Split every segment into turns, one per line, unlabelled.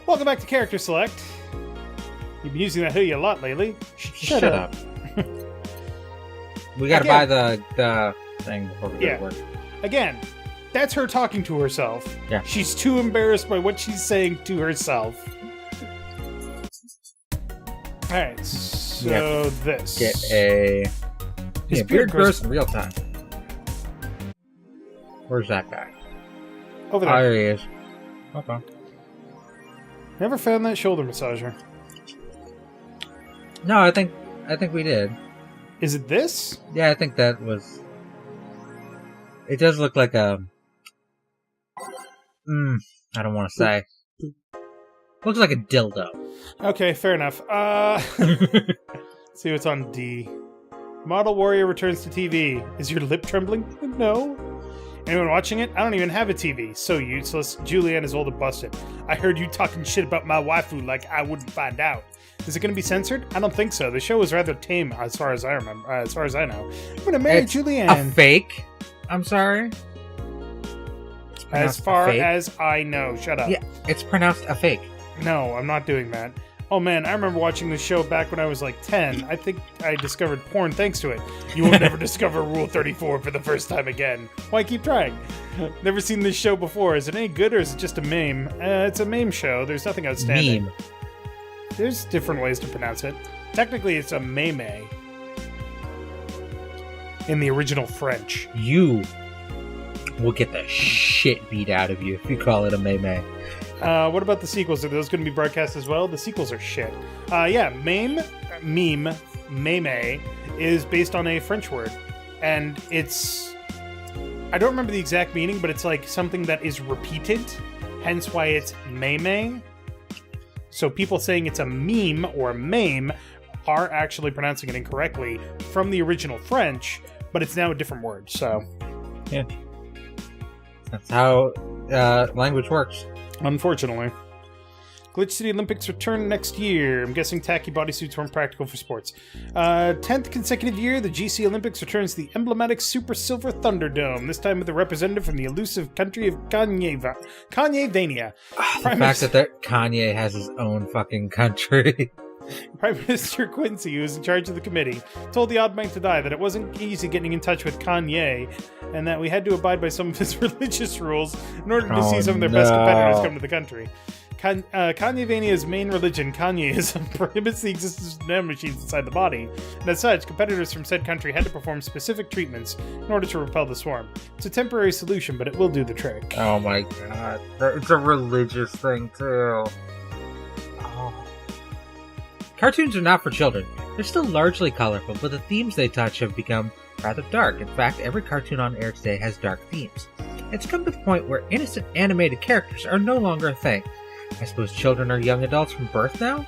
Welcome back to Character Select. You've been using that hoodie a lot lately.
Shut up. We gotta buy the thing before we go to work.
Again, that's her talking to herself.
Yeah.
She's too embarrassed by what she's saying to herself. Alright, so this.
Get a...
His
beard grows in real time. Where's that guy?
Over there.
Oh, there he is. Okay.
Never found that shoulder massager.
No, I think we did.
Is it this?
Yeah, I think that was... It does look like a... I don't want to say. Looks like a dildo.
Okay, fair enough. Let's see what's on D. Model Warrior returns to TV. Is your lip trembling? No. Anyone watching it? I don't even have a TV. So useless. Julianne is old and busted. I heard you talking shit about my waifu like I wouldn't find out. Is it going to be censored? I don't think so. The show was rather tame as far as I remember. As far as I know. I'm going to marry Julianne.
A fake? I'm sorry?
As far as I know. Shut up.
Yeah, it's pronounced a fake.
No, I'm not doing that. Oh man, I remember watching this show back when I was like 10. I think I discovered porn thanks to it. You will never discover Rule 34 for the first time again. Why keep trying? Never seen this show before. Is it any good or is it just a meme? It's a meme show. There's nothing outstanding.
Meme.
There's different ways to pronounce it. Technically, it's a meme. In the original French.
You will get the shit beat out of you if you call it a meme.
What about the sequels? Are those going to be broadcast as well? The sequels are shit. Yeah, meme, is based on a French word. And it's... I don't remember the exact meaning, but it's like something that is repeated. Hence why it's meme. So people saying it's a meme or a meme are actually pronouncing it incorrectly from the original French, but it's now a different word, so...
Yeah. That's how language works.
Unfortunately. Glitch City Olympics return next year. I'm guessing tacky bodysuits weren't practical for sports. 10th consecutive year, the GC Olympics returns to the emblematic Super Silver Thunderdome, this time with a representative from the elusive country of Kanye-vania.
The fact that Kanye has his own fucking country.
Prime Minister Quincy, who was in charge of the committee, told the Odd Mike to Die that it wasn't easy getting in touch with Kanye, and that we had to abide by some of his religious rules in order to see some of their best competitors come to the country. Kanye-vania's main religion, Kanyeism, prohibits the existence of nanomachines inside the body, and as such, competitors from said country had to perform specific treatments in order to repel the swarm. It's a temporary solution, but it will do the trick.
Oh my god. It's a religious thing, too. Cartoons are not for children. They're still largely colorful, but the themes they touch have become rather dark. In fact, every cartoon on air today has dark themes. It's come to the point where innocent animated characters are no longer a thing. I suppose children are young adults from birth now?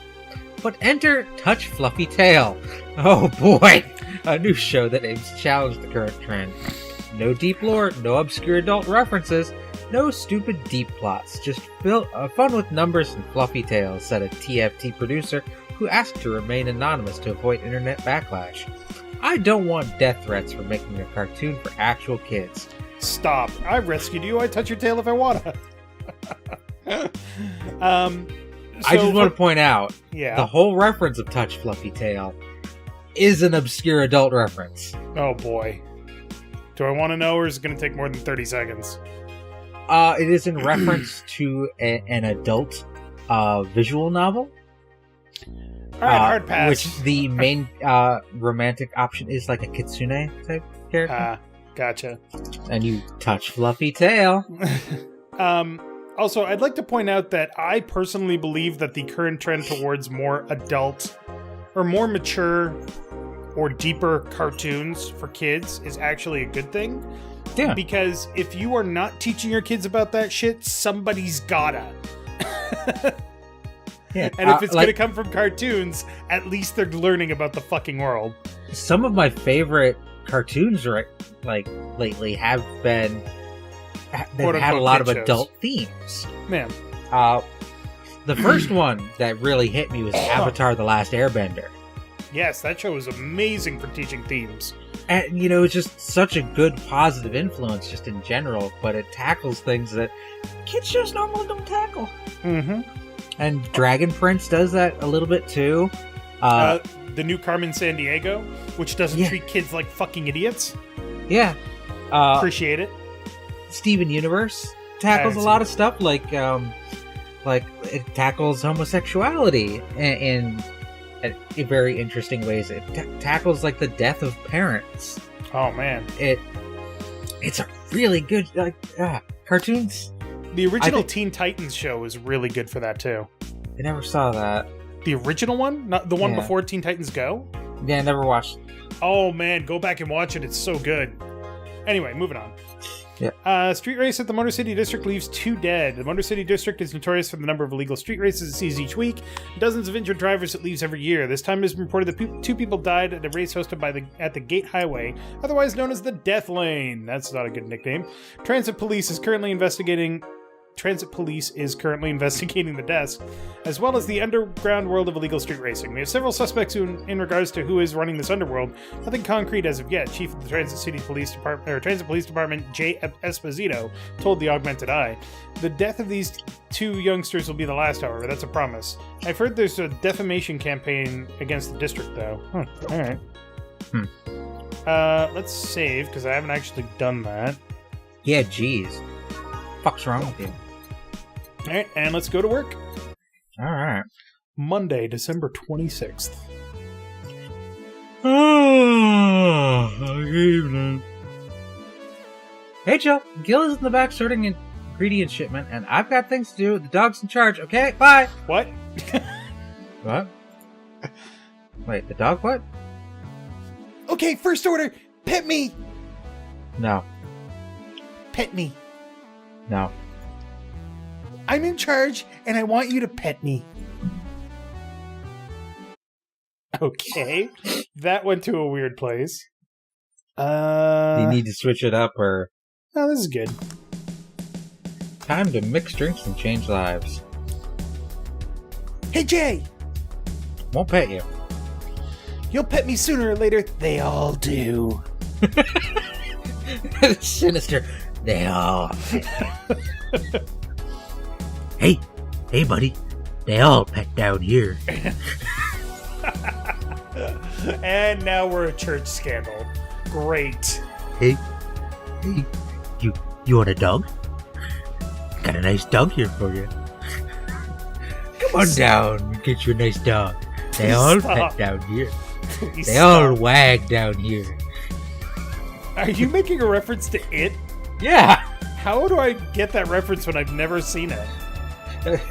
But enter Touch Fluffy Tail. Oh boy! A new show that aims to challenge the current trend. No deep lore, no obscure adult references, no stupid deep plots. Just fun with numbers and fluffy tales, said a TFT producer who asked to remain anonymous to avoid internet backlash. I don't want death threats for making a cartoon for actual kids.
Stop. I rescued you. I touch your tail if I wanna.
I just want to point out, the whole reference of Touch Fluffy Tail is an obscure adult reference.
Oh boy. Do I want to know, or is it going to take more than 30 seconds?
It is in reference to an adult visual novel.
Alright, hard pass.
Which the main romantic option is like a kitsune type character.
Gotcha.
And you touch Fluffy Tail.
Also, I'd like to point out that I personally believe that the current trend towards more adult or more mature or deeper cartoons for kids is actually a good thing.
Yeah.
Because if you are not teaching your kids about that shit, somebody's gotta.
Yeah.
And if it's going to come from cartoons, at least they're learning about the fucking world.
Some of my favorite cartoons lately have been... They've had a lot of adult themes.
Man.
The first one that really hit me was Avatar: The Last Airbender.
Yes, that show was amazing for teaching themes.
And, it's just such a good positive influence just in general, but it tackles things that kids shows normally don't tackle.
Mm-hmm.
And Dragon Prince does that a little bit too.
The new Carmen Sandiego, which doesn't treat kids like fucking idiots.
Yeah.
Appreciate it.
Steven Universe tackles a lot of stuff like it tackles homosexuality in very interesting ways. It tackles like the death of parents.
Oh man,
it's a really good cartoons.
The original Teen Titans show was really good for that too.
I never saw that.
The original one, not the one before Teen Titans Go.
Yeah, I never watched.
Oh man, go back and watch it. It's so good. Anyway, moving on.
Yeah.
Street race at the Motor City District leaves 2 dead. The Motor City District is notorious for the number of illegal street races it sees each week. Dozens of injured drivers it leaves every year. This time it has been reported that 2 people died at a race hosted at the Gate Highway, otherwise known as the Death Lane. That's not a good nickname. Transit Police is currently investigating the deaths, as well as the underground world of illegal street racing. We have several suspects in regards to who is running this underworld. Nothing concrete as of yet. Chief of the Transit Police Department, Jay Esposito, told the Augmented Eye. The death of these 2 youngsters will be the last, however. That's a promise. I've heard there's a defamation campaign against the district, though. Alright. Let's save, because I haven't actually done that.
Yeah, jeez. Fuck's wrong with you?
Alright, and let's go to work.
Alright.
Monday, December 26th.
Good evening. Hey, Joe. Gil is in the back sorting an ingredient shipment, and I've got things to do. The dog's in charge, okay? Bye!
What?
What? Wait, the dog what?
Okay, first order. Pet me.
No.
Pet me.
No.
I'm in charge, and I want you to pet me. Okay. That went to a weird place.
You need to switch it up, or...
Oh, this is good.
Time to mix drinks and change lives.
Hey, Jay!
Won't pet you.
You'll pet me sooner or later. They all do.
Sinister. They all. Hey, buddy. They all pet down here.
And now we're a church scandal. Great.
Hey, you want a dog? Got a nice dog here for you. Come on down and get you a nice dog. They all pet down here. They all wag down here.
Are you making a reference to it?
Yeah.
How do I get that reference when I've never seen it?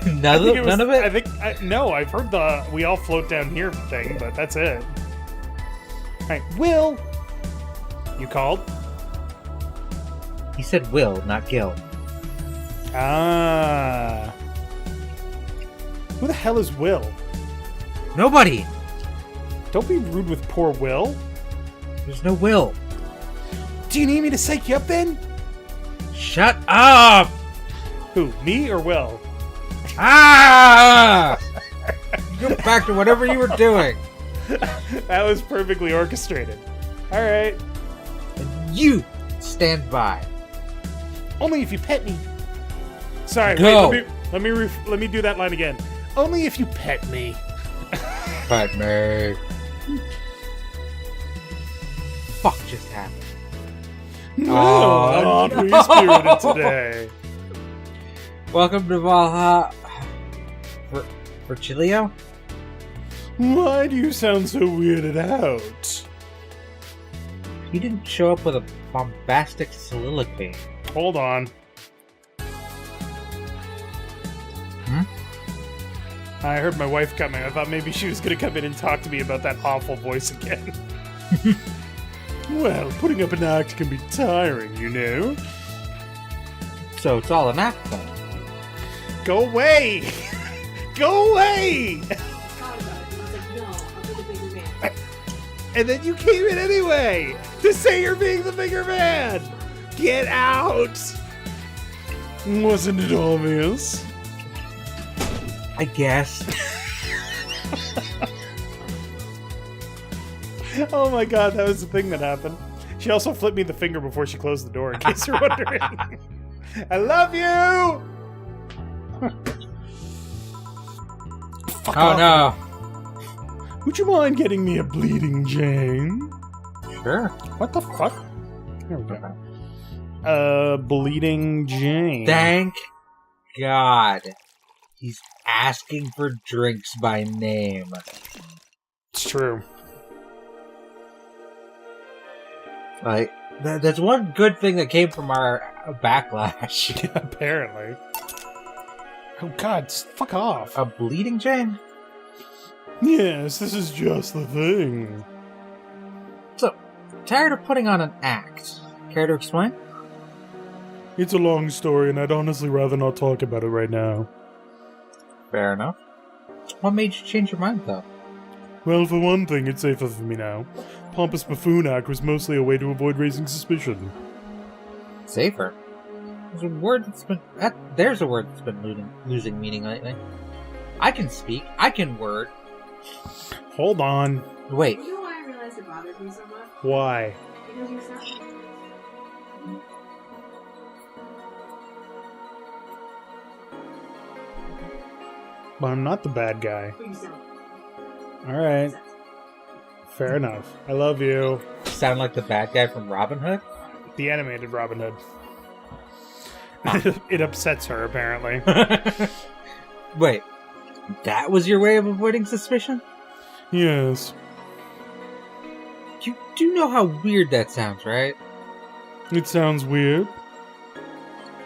None of it?
I've heard the "we all float down here" thing, but that's it. Alright, Will! You called?
He said Will, not Gil.
Ah. Who the hell is Will?
Nobody!
Don't be rude with poor Will.
There's no Will.
Do you need me to psych you up then?
Shut up!
Who, me or Will?
Ah! Go back to whatever you were doing.
That was perfectly orchestrated. Alright.
You stand by.
Only if you pet me. Sorry,
Go.
wait, let me do that line again. Only if you pet me.
Pet me. Fuck just happened.
No, not free-spirited today.
Welcome to Valhalla. Virgilio?
Why do you sound so weirded out?
You didn't show up with a bombastic soliloquy.
Hold on. I heard my wife coming. I thought maybe she was going to come in and talk to me about that awful voice again. Well, putting up an act can be tiring, you know.
So it's all an act then.
Go away! Go away! And then you came in anyway to say you're being the bigger man. Get out! Wasn't it obvious?
I guess.
Oh my god, that was the thing that happened. She also flipped me the finger before she closed the door, in case you're wondering. I love you! Fuck
Oh
off.
no.
Would you mind getting me a bleeding Jane?
Sure.
What the fuck? There we go. Bleeding Jane.
Thank God. He's asking for drinks by name.
It's true.
Like, that's one good thing that came from our backlash.
Yeah, apparently. Oh god, fuck off.
A bleeding Jane?
Yes, this is just the thing.
So, tired of putting on an act. Care to explain?
It's a long story, and I'd honestly rather not talk about it right now.
Fair enough. What made you change your mind, though?
Well, for one thing, it's safer for me now. Pompous buffoon act was mostly a way to avoid raising suspicion.
Safer? There's a word that's been losing meaning lately. I can speak. I can word.
Hold on.
Wait.
You know why I realized it bothers me so much?
Why?
Because you're so...
Well, I'm not the bad guy.
But you sound...
Alright. Fair enough. I love you.
Sound like the bad guy from Robin Hood?
The animated Robin Hood. It upsets her, apparently.
Wait. That was your way of avoiding suspicion?
Yes.
You do know how weird that sounds, right?
It sounds weird.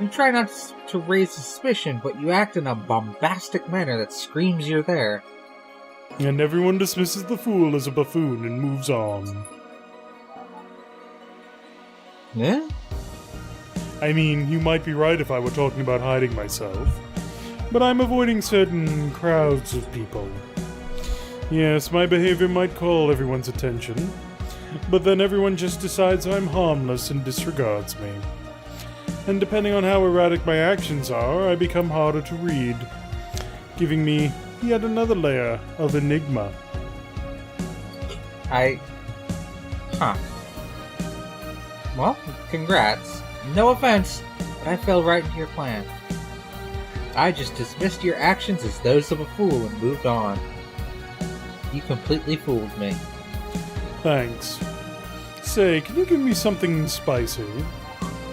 You try not to raise suspicion, but you act in a bombastic manner that screams you're there.
And everyone dismisses the fool as a buffoon and moves on.
Yeah?
I mean, you might be right if I were talking about hiding myself. But I'm avoiding certain crowds of people. Yes, my behavior might call everyone's attention. But then everyone just decides I'm harmless and disregards me. And depending on how erratic my actions are, I become harder to read, giving me yet another layer of enigma.
Huh. Well, congrats. No offense, but I fell right into your plan. I just dismissed your actions as those of a fool and moved on. You completely fooled me.
Thanks. Say, can you give me something spicy?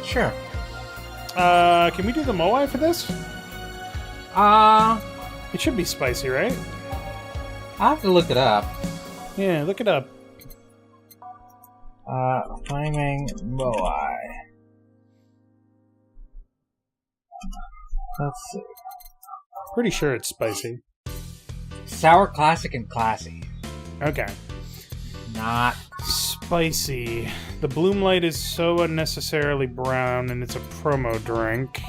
Sure.
Can we do the moai for this? It should be spicy, right?
I'll have to look it up.
Yeah, look it up.
Flaming Moai. Let's see.
Pretty sure it's spicy.
Sour, classic, and classy.
Okay.
Not.
Spicy. The bloom light is so unnecessarily brown, and it's a promo drink.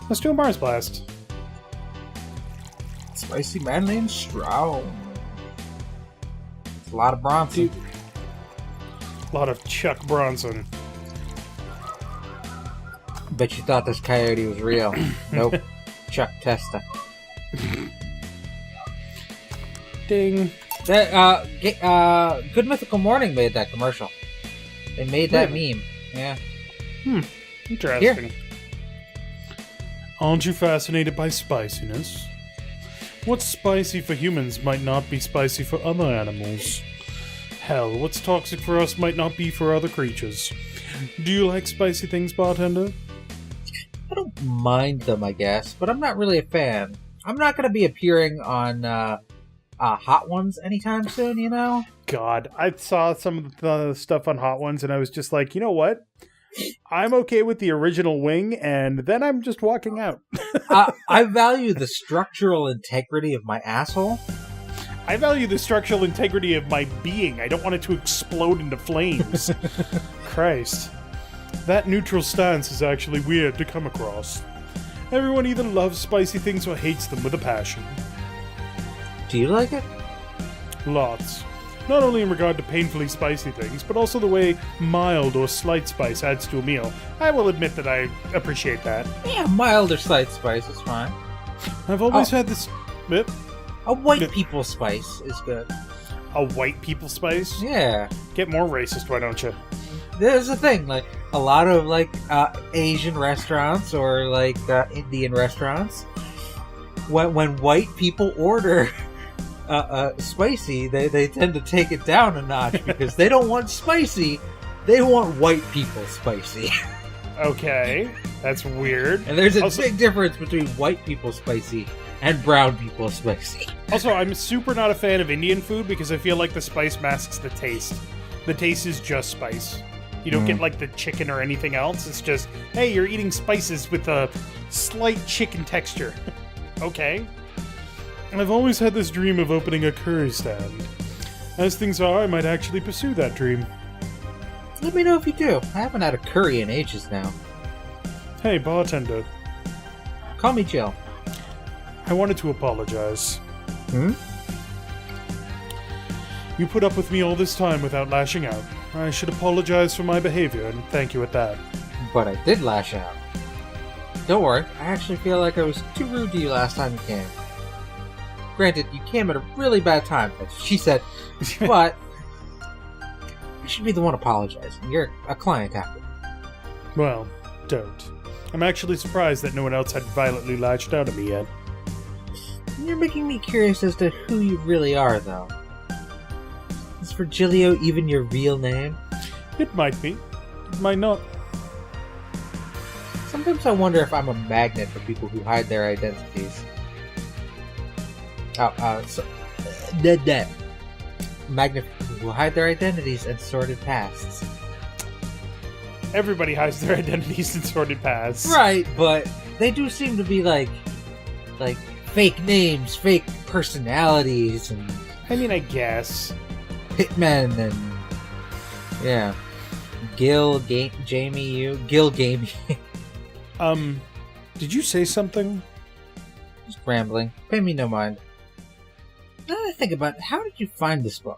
Let's do a Mars Blast.
Spicy, manly, and strong. It's a lot of Bronson.
A lot of Chuck Bronson.
Bet you thought this coyote was real. Nope. Chuck Testa.
Ding.
That, Good Mythical Morning made that commercial. They made that meme. Yeah.
Interesting. Here. Aren't you fascinated by spiciness? What's spicy for humans might not be spicy for other animals. Hell, what's toxic for us might not be for other creatures. Do you like spicy things, bartender?
I don't mind them, I guess, but I'm not really a fan. I'm not going to be appearing on Hot Ones anytime soon, you know?
God, I saw some of the stuff on Hot Ones and I was just like, you know what? I'm okay with the original wing, and then I'm just walking out.
I value the structural integrity of my asshole.
I value the structural integrity of my being. I don't want it to explode into flames. Christ. That neutral stance is actually weird to come across. Everyone either loves spicy things or hates them with a passion.
Do you like it?
Lots. Not only in regard to painfully spicy things, but also the way mild or slight spice adds to a meal. I will admit that I appreciate that.
Yeah, mild or slight spice is fine.
I've always had this...
A white people spice is good.
A white people spice?
Yeah.
Get more racist, why don't you?
There's the thing, like, a lot of, like, Asian restaurants or, like, Indian restaurants, when white people order spicy, they tend to take it down a notch because they don't want spicy. They want white people spicy.
Okay, that's weird.
And there's a big difference between white people spicy and brown people spicy.
Also, I'm super not a fan of Indian food because I feel like the spice masks the taste. The taste is just spice. You don't get like the chicken or anything else. It's just, hey, you're eating spices with a slight chicken texture. Okay. I've always had this dream of opening a curry stand. As things are, I might actually pursue that dream.
Let me know if you do. I haven't had a curry in ages now.
Hey, bartender.
Call me Jill.
I wanted to apologize.
Hmm?
You put up with me all this time without lashing out. I should apologize for my behavior and thank you at that.
But I did lash out. Don't worry, I actually feel like I was too rude to you last time you came. Granted, you came at a really bad time, as she said, but I should be the one apologizing. You're a client after.
Well, don't. I'm actually surprised that no one else had violently lashed out at me yet.
You're making me curious as to who you really are, though. Is Virgilio even your real name?
It might be. It might not.
Sometimes I wonder if I'm a magnet for people who hide their identities. Magnet for people who hide their identities and sordid pasts.
Everybody hides their identities in sordid paths.
Right, but they do seem to be like fake names, fake personalities, and
I mean, I guess.
hitmen, and yeah, Gil Gamey.
Did you say something?
Just rambling. Pay me no mind. Now that I think about it, how did you find this bar?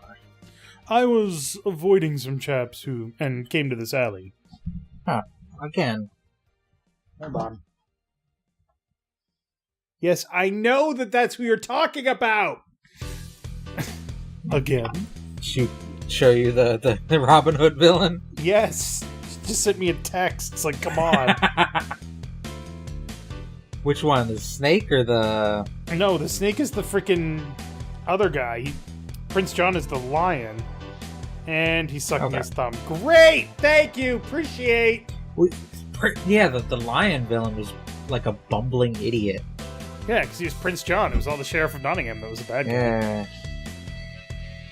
I was avoiding some chaps and came to this alley.
Huh. Again. Hold on.
Yes, I know that's who you're talking about! Again.
Show you the Robin Hood villain?
Yes! Just sent me a text. It's like, come on.
Which one? The snake or the...
No, the snake is the freaking other guy. Prince John is the lion. And he's sucking his thumb. Great! Thank you! Appreciate!
Yeah, the lion villain was like a bumbling idiot.
Yeah, because he was Prince John. It was all the Sheriff of Nottingham that was a bad guy.
Yeah.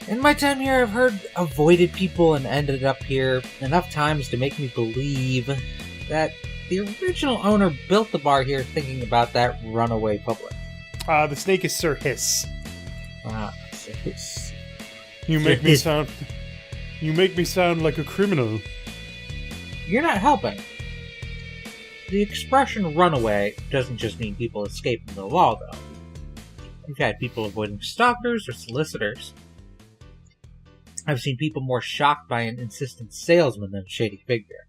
In my time here, I've heard avoided people and ended up here enough times to make me believe that the original owner built the bar here thinking about that runaway public.
The snake is Sir Hiss.
Sir Hiss.
You make me sound like a criminal.
You're not helping. The expression runaway doesn't just mean people escaping the law, though. We've had people avoiding stalkers or solicitors. I've seen people more shocked by an insistent salesman than a shady figure.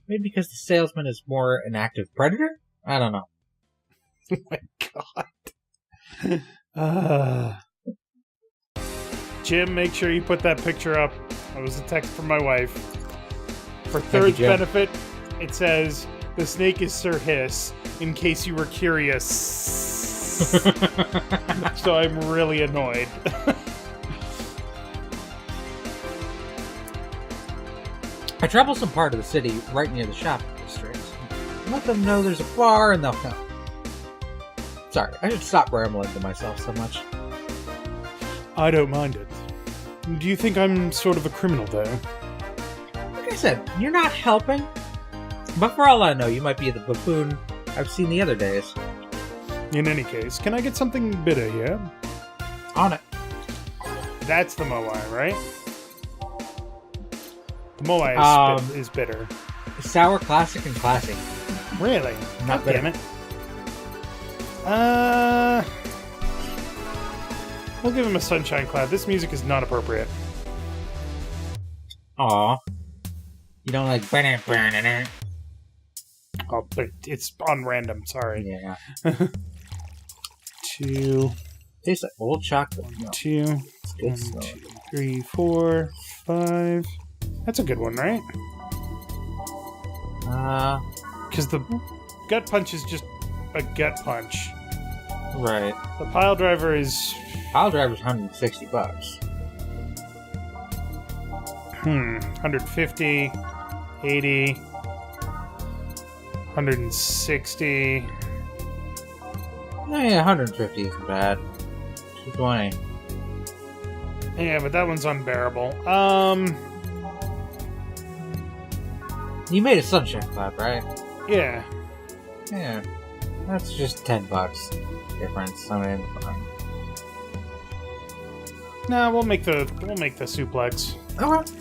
Maybe because the salesman is more an active predator? I don't know.
Oh my god. Jim, make sure you put that picture up. That was a text from my wife. For Third's benefit, it says, the snake is Sir Hiss, in case you were curious. So I'm really annoyed.
I travel some part of the city right near the shopping district. Let them know there's a bar and they'll come. Sorry, I should stop rambling to myself so much.
I don't mind it. Do you think I'm sort of a criminal, though?
Like I said, you're not helping. But for all I know, you might be the buffoon I've seen the other days.
In any case, can I get something bitter here?
On it.
That's the Moai, right? The Moai is bitter.
Sour, classic, and classic.
Really?
Not
God damn it. We'll give him a sunshine cloud. This music is not appropriate.
Aw. You don't like...
Oh, but it's on random, sorry.
Yeah.
2.
Tastes like old chocolate.
2. 1, 2, 3, 4, 5. That's a good one, right? Because the gut punch is just a gut punch.
Right.
The pile driver is...
Pile driver's $160.
150, 80, 160.
Yeah, 150 isn't bad. 220.
Yeah, but that one's unbearable.
You made a sunshine cloud, right?
Yeah.
Yeah. That's just $10 difference. I mean, fine.
Nah, we'll make the suplex.
Okay.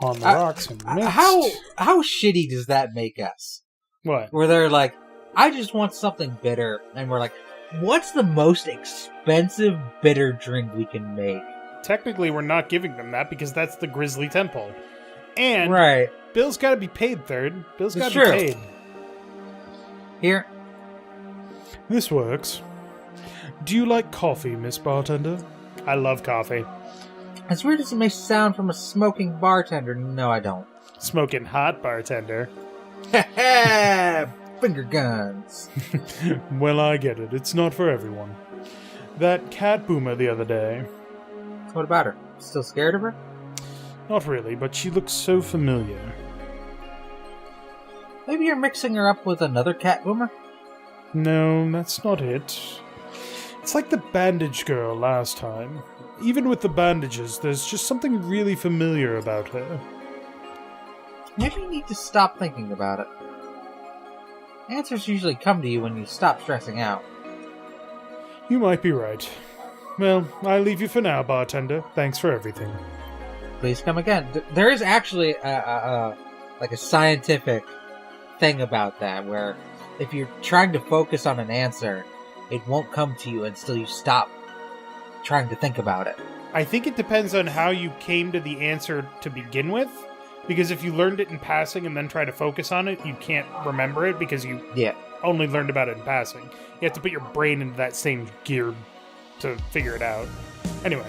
On the rocks and mixed.
How shitty does that make us?
What?
Where they're like, I just want something bitter, and we're like, what's the most expensive bitter drink we can make?
Technically, we're not giving them that because that's the Grizzly Temple. And
right.
Bill's got to be paid, Third. Bill's got to
true.
be paid.
Here.
This works. Do you like coffee, Miss Bartender? I love coffee.
As weird as it may sound from a smoking bartender, no, I don't.
Smoking hot bartender.
Finger guns.
Well, I get it. It's not for everyone. That cat boomer the other day.
What about her? Still scared of her?
Not really, but she looks so familiar.
Maybe you're mixing her up with another cat boomer?
No, that's not it. It's like the bandage girl last time. Even with the bandages, there's just something really familiar about her.
Maybe you need to stop thinking about it. Answers usually come to you when you stop stressing out.
You might be right. Well, I'll leave you for now, bartender. Thanks for everything.
Please come again. There is actually a scientific thing about that, where if you're trying to focus on an answer, it won't come to you until you stop trying to think about it.
I think it depends on how you came to the answer to begin with. Because if you learned it in passing and then try to focus on it, you can't remember it because you only learned about it in passing. You have to put your brain into that same gear to figure it out. Anyway.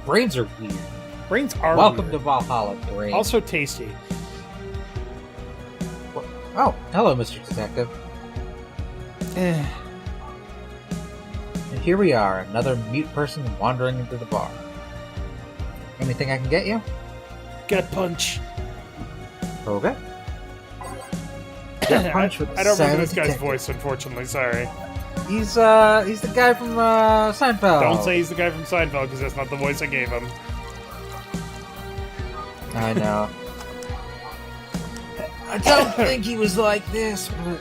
Brains are weird.
Brains are
Welcome
weird.
to Valhalla, brain.
Also tasty.
Oh, hello, Mr. Detective. And here we are, another mute person wandering into the bar. Anything I can get you?
Gut punch.
Okay. Gut punch with
I don't remember
silent
this guy's
detective.
voice, unfortunately. Sorry.
He's the guy from Seinfeld.
Don't say he's the guy from Seinfeld, because that's not the voice I gave him.
I know. I don't think he was like this, but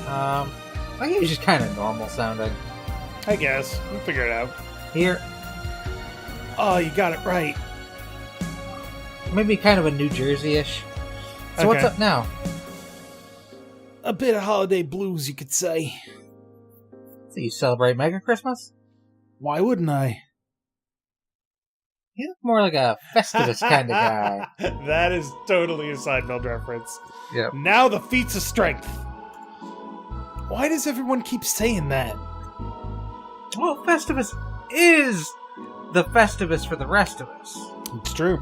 I think he was just kind of normal sounding.
I guess. We'll figure it out.
Here,
Oh, you got it right.
maybe kind of a New Jersey-ish. So
Okay.
what's up now?
A bit of holiday blues, you could say.
So you celebrate Mega Christmas?
Why wouldn't I?
You look more like a Festivus kind of guy.
That is totally a Seinfeld reference.
Yep.
Now the feats of strength. Why does everyone keep saying that?
Well, Festivus is the Festivus for the rest of us.
It's true.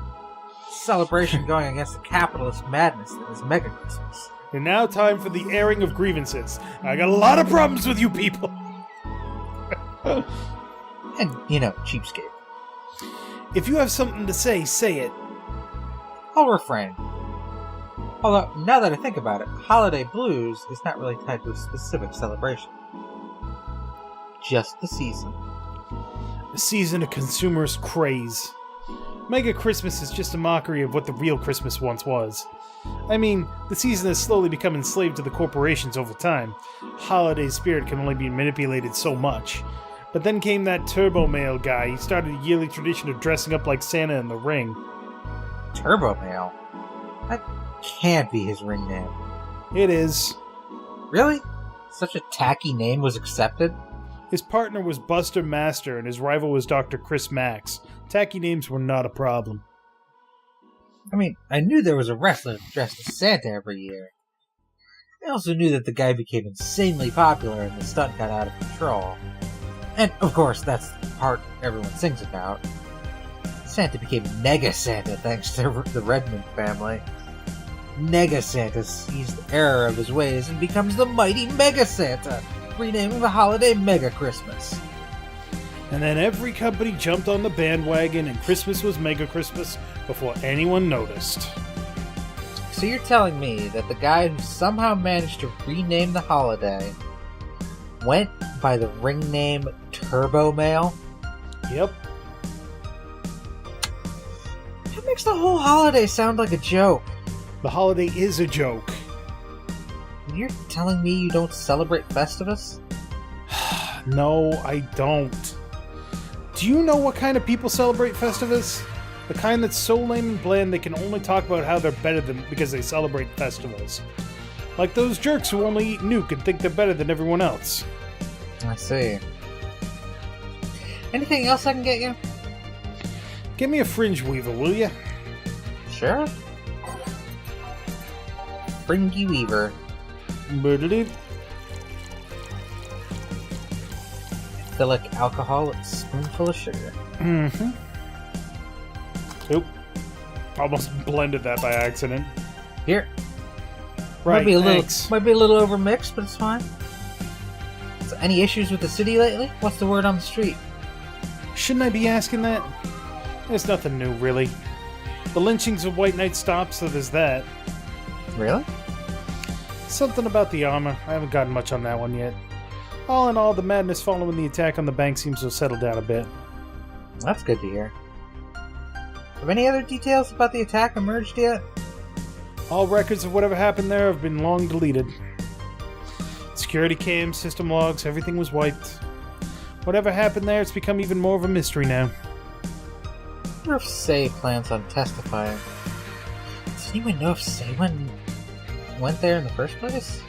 Celebration going against the capitalist madness that is Mega Christmas.
And now time for the airing of grievances. I got a lot of problems with you people.
And, cheapskate.
If you have something to say, say it.
I'll refrain. Although, now that I think about it, Holiday Blues is not really tied to a specific celebration. Just the season.
A season of consumerist craze. Mega Christmas is just a mockery of what the real Christmas once was. I mean, the season has slowly become enslaved to the corporations over time. Holiday spirit can only be manipulated so much. But then came that Turbo Male guy. He started a yearly tradition of dressing up like Santa in the ring.
Turbo Male? That can't be his ring name.
It is.
Really? Such a tacky name was accepted?
His partner was Buster Master and his rival was Dr. Chris Max. Tacky names were not a problem.
I mean, I knew there was a wrestler dressed as Santa every year. I also knew that the guy became insanely popular and the stunt got out of control. And, of course, that's the part everyone sings about. Santa became Mega Santa thanks to the Redmond family. Nega Santa sees the error of his ways and becomes the mighty Mega Santa, renaming the holiday Mega Christmas.
And then every company jumped on the bandwagon and Christmas was Mega Christmas before anyone noticed.
So you're telling me that the guy who somehow managed to rename the holiday went by the ring name Turbo Mail?
Yep.
That makes the whole holiday sound like a joke.
The holiday is a joke.
And you're telling me you don't celebrate Festivus?
No, I don't. Do you know what kind of people celebrate Festivus? The kind that's so lame and bland they can only talk about how they're better than because they celebrate festivals. Like those jerks who only eat nuke and think they're better than everyone else.
I see. Anything else I can get you?
Give me a fringe weaver, will ya?
Sure. Fringy Weaver.
Boodaloo.
Phthalic alcohol, a spoonful of sugar.
Mm-hmm. Oop. Almost blended that by accident.
Here.
Right,
might be a
thanks.
little overmixed, but it's fine. So, any issues with the city lately? What's the word on the street?
Shouldn't I be asking that? There's nothing new, really. The lynchings of White Knight stopped, so there's that.
Really?
Something about the armor. I haven't gotten much on that one yet. All in all, the madness following the attack on the bank seems to have settled down a bit.
That's good to hear. Have any other details about the attack emerged yet?
All records of whatever happened there have been long deleted. Security cams, system logs, everything was wiped. Whatever happened there, it's become even more of a mystery now.
I wonder if Say plans on testifying. Does anyone know if Say went there in the first place?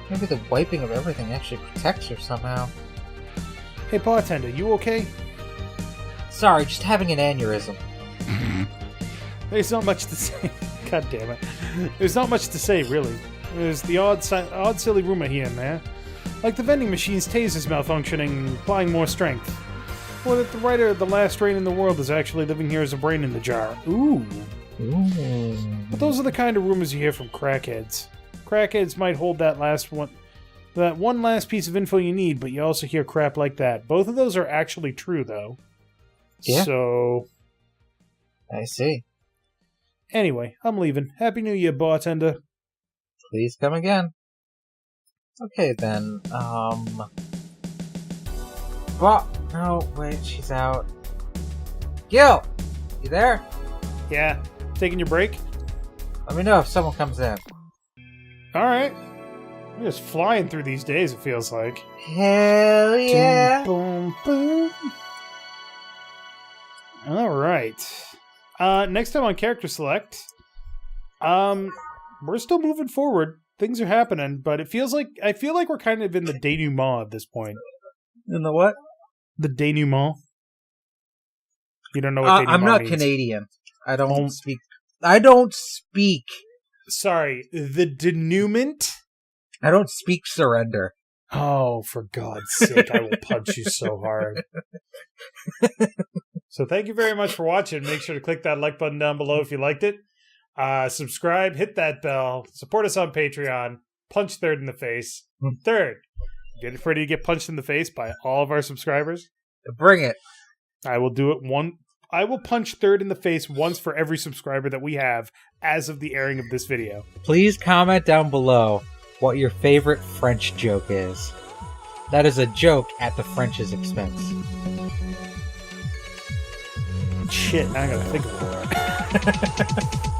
Maybe the wiping of everything actually protects her somehow.
Hey, bartender, you okay?
Sorry, just having an aneurysm.
There's not much to say. God damn it. There's not much to say, really. There's the odd silly rumor here and there. Like the vending machine's tasers malfunctioning, applying more strength. Or that the writer of The Last Rain in the World is actually living here as a brain in the jar. Ooh. But those are the kind of rumors you hear from crackheads. Crackheads might hold that one last piece of info you need, but you also hear crap like that. Both of those are actually true, though.
Yeah.
So...
I see.
Anyway, I'm leaving. Happy New Year, bartender.
Please come again. Okay, then, Well, no, wait, she's out. Gil! You there?
Yeah. Taking your break?
Let me know if someone comes in.
Alright. We're just flying through these days, it feels like.
Hell yeah!
Boom, boom. Alright. Next time on Character Select, we're still moving forward. Things are happening, but I feel like we're kind of in the denouement at this point.
In the what?
The denouement. You don't know what denouement
I'm not
means.
Canadian. I don't speak.
Sorry, the denouement?
I don't speak surrender.
Oh, for God's sake, I will punch you so hard. So thank you very much for watching. Make sure to click that like button down below if you liked it. Subscribe, hit that bell, support us on Patreon, punch Third in the face. Third, get ready to get punched in the face by all of our subscribers.
Bring it.
I will do it I will punch Third in the face once for every subscriber that we have as of the airing of this video.
Please comment down below what your favorite French joke is. That is a joke at the French's expense.
Shit, now I gotta think about that.